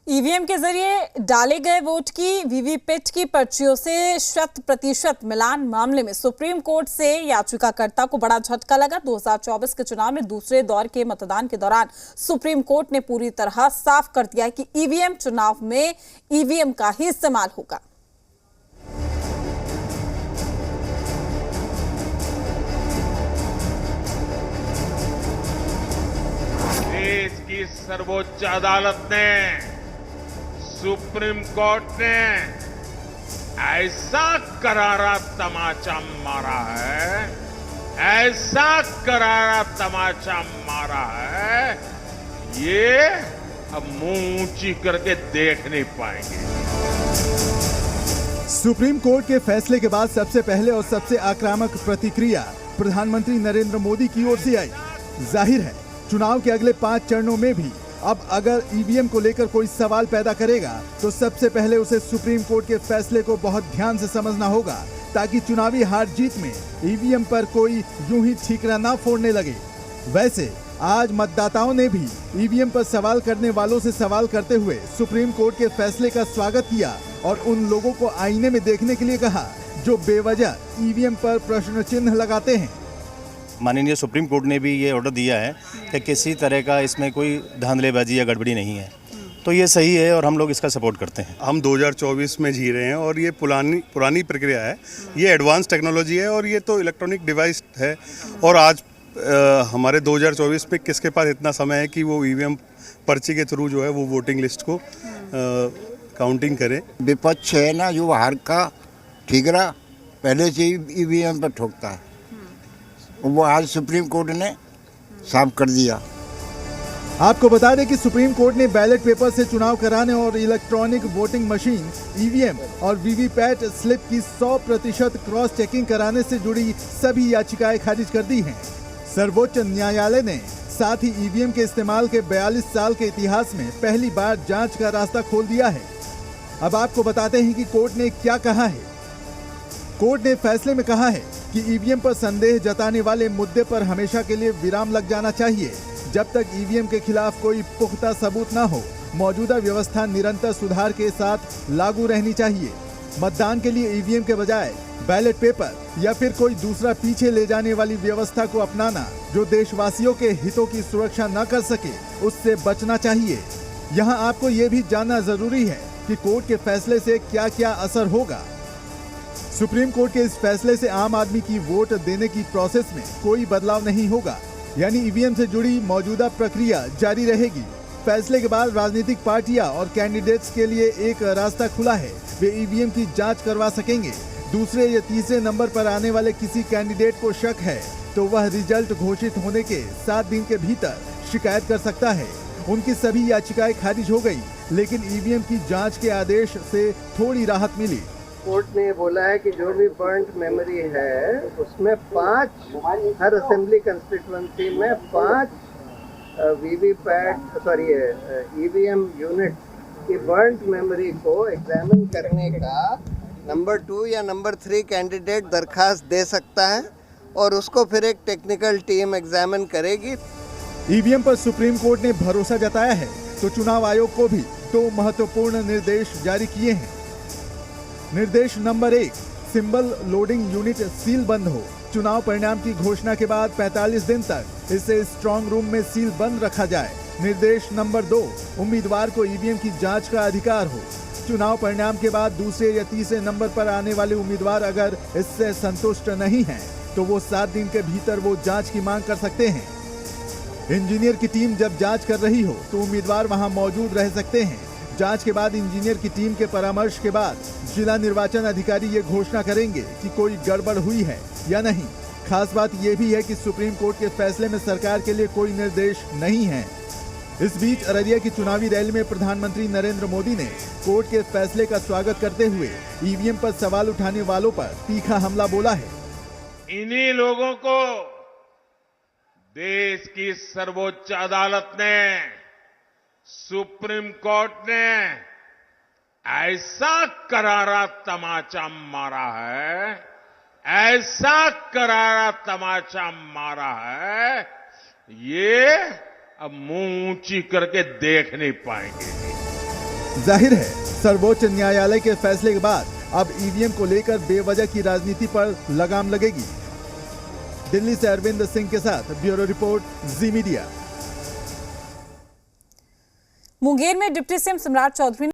EVM के जरिए डाले गए वोट की वीवीपैट की पर्चियों से 100% मिलान मामले में सुप्रीम कोर्ट से याचिकाकर्ता को बड़ा झटका लगा। 2024 के चुनाव में दूसरे दौर के मतदान के दौरान सुप्रीम कोर्ट ने पूरी तरह साफ कर दिया है कि ईवीएम चुनाव में ईवीएम का ही इस्तेमाल होगा। देश की सर्वोच्च अदालत ने, सुप्रीम कोर्ट ने ऐसा करारा तमाचा मारा है, ऐसा करारा तमाचा मारा है, ये अब मुंह ऊंची करके देख नहीं पाएंगे। सुप्रीम कोर्ट के फैसले के बाद सबसे पहले और सबसे आक्रामक प्रतिक्रिया प्रधानमंत्री नरेंद्र मोदी की ओर से आई। जाहिर है चुनाव के अगले 5 चरणों में भी अब अगर ईवीएम को लेकर कोई सवाल पैदा करेगा तो सबसे पहले उसे सुप्रीम कोर्ट के फैसले को बहुत ध्यान से समझना होगा, ताकि चुनावी हार जीत में ईवीएम पर कोई यूं ही ठीकरा ना फोड़ने लगे। वैसे आज मतदाताओं ने भी ईवीएम पर सवाल करने वालों से सवाल करते हुए सुप्रीम कोर्ट के फैसले का स्वागत किया और उन लोगों को आईने में देखने के लिए कहा जो बेवजह ईवीएम पर प्रश्न चिन्ह लगाते हैं। माननीय सुप्रीम कोर्ट ने भी ये ऑर्डर दिया है कि किसी तरह का इसमें कोई धांधलेबाजी या गड़बड़ी नहीं है, तो ये सही है और हम लोग इसका सपोर्ट करते हैं। हम 2024 में जी रहे हैं और ये पुरानी प्रक्रिया है, ये एडवांस टेक्नोलॉजी है और ये तो इलेक्ट्रॉनिक डिवाइस है। और आज हमारे 2024 में किसके पास इतना समय है कि वो ईवीएम पर्ची के थ्रू जो है वो वोटिंग लिस्ट को काउंटिंग करे। विपक्ष है ना जो हार का ठीकरा पहले से ही ईवीएम पर ठोकता है, वो आज सुप्रीम कोर्ट ने साफ कर दिया। आपको बता दें कि सुप्रीम कोर्ट ने बैलेट पेपर से चुनाव कराने और इलेक्ट्रॉनिक वोटिंग मशीन ईवीएम और वीवीपैट स्लिप की 100% क्रॉस चेकिंग कराने से जुड़ी सभी याचिकाएं खारिज कर दी हैं। सर्वोच्च न्यायालय ने साथ ही ईवीएम के इस्तेमाल के 42 साल के इतिहास में पहली बार जांच का रास्ता खोल दिया है। अब आपको बताते हैं कि कोर्ट ने क्या कहा है। कोर्ट ने फैसले में कहा है कि ईवीएम पर संदेह जताने वाले मुद्दे पर हमेशा के लिए विराम लग जाना चाहिए। जब तक ईवीएम के खिलाफ कोई पुख्ता सबूत न हो, मौजूदा व्यवस्था निरंतर सुधार के साथ लागू रहनी चाहिए। मतदान के लिए ईवीएम के बजाय बैलेट पेपर या फिर कोई दूसरा पीछे ले जाने वाली व्यवस्था को अपनाना जो देशवासियों के हितों की सुरक्षा न कर सके, उससे बचना चाहिए। यहाँ आपको ये भी जानना जरूरी है कि कोर्ट के फैसले से क्या क्या असर होगा। सुप्रीम कोर्ट के इस फैसले से आम आदमी की वोट देने की प्रोसेस में कोई बदलाव नहीं होगा, यानी ईवीएम से जुड़ी मौजूदा प्रक्रिया जारी रहेगी। फैसले के बाद राजनीतिक पार्टियां और कैंडिडेट्स के लिए एक रास्ता खुला है, वे ईवीएम की जांच करवा सकेंगे। दूसरे या तीसरे नंबर पर आने वाले किसी कैंडिडेट को शक है तो वह रिजल्ट घोषित होने के 7 दिन के भीतर शिकायत कर सकता है। उनकी सभी याचिकाएं खारिज हो गई, लेकिन ईवीएम की जाँच के आदेश से थोड़ी राहत मिली। कोर्ट ने ये बोला है कि जो भी बर्न्ड मेमोरी है उसमें 5 हर असेंबली कंस्टिट्यूएंसी में 5 ईवीएम यूनिट की बर्न्ड मेमोरी को एग्जामिन करने का नंबर 2 या नंबर 3 कैंडिडेट दरखास्त दे सकता है और उसको फिर एक टेक्निकल टीम एग्जामिन करेगी। ईवीएम पर सुप्रीम कोर्ट ने भरोसा जताया है तो चुनाव आयोग को भी 2 महत्वपूर्ण निर्देश जारी किए हैं। निर्देश number 1, symbol loading unit seal बंद हो। चुनाव परिणाम की घोषणा के बाद 45 दिन तक इसे स्ट्रांग रूम में सील बंद रखा जाए। निर्देश नंबर 2, उम्मीदवार को ईवीएम की जांच का अधिकार हो। चुनाव परिणाम के बाद दूसरे या तीसरे नंबर पर आने वाले उम्मीदवार अगर इससे संतुष्ट नहीं हैं, तो वो 7 दिन के भीतर वो जांच की मांग कर सकते हैं। इंजीनियर की टीम जब जांच कर रही हो तो उम्मीदवार वहां मौजूद रह सकते हैं। जांच के बाद इंजीनियर की टीम के परामर्श के बाद जिला निर्वाचन अधिकारी ये घोषणा करेंगे कि कोई गड़बड़ हुई है या नहीं। खास बात यह भी है कि सुप्रीम कोर्ट के फैसले में सरकार के लिए कोई निर्देश नहीं है। इस बीच अररिया की चुनावी रैली में प्रधानमंत्री नरेंद्र मोदी ने कोर्ट के फैसले का स्वागत करते हुए ईवीएम पर सवाल उठाने वालों पर तीखा हमला बोला है। इन्हीं लोगों को देश की सर्वोच्च अदालत ने, सुप्रीम कोर्ट ने ऐसा करारा तमाचा मारा है, ऐसा करारा तमाचा मारा है, ये अब मुंह ऊंची करके देख नहीं पाएंगे। जाहिर है सर्वोच्च न्यायालय के फैसले के बाद अब ईवीएम को लेकर बेवजह की राजनीति पर लगाम लगेगी। दिल्ली से अरविंद सिंह के साथ ब्यूरो रिपोर्ट, जी मीडिया। मुंगेर में डिप्टी सीएम सम्राट चौधरी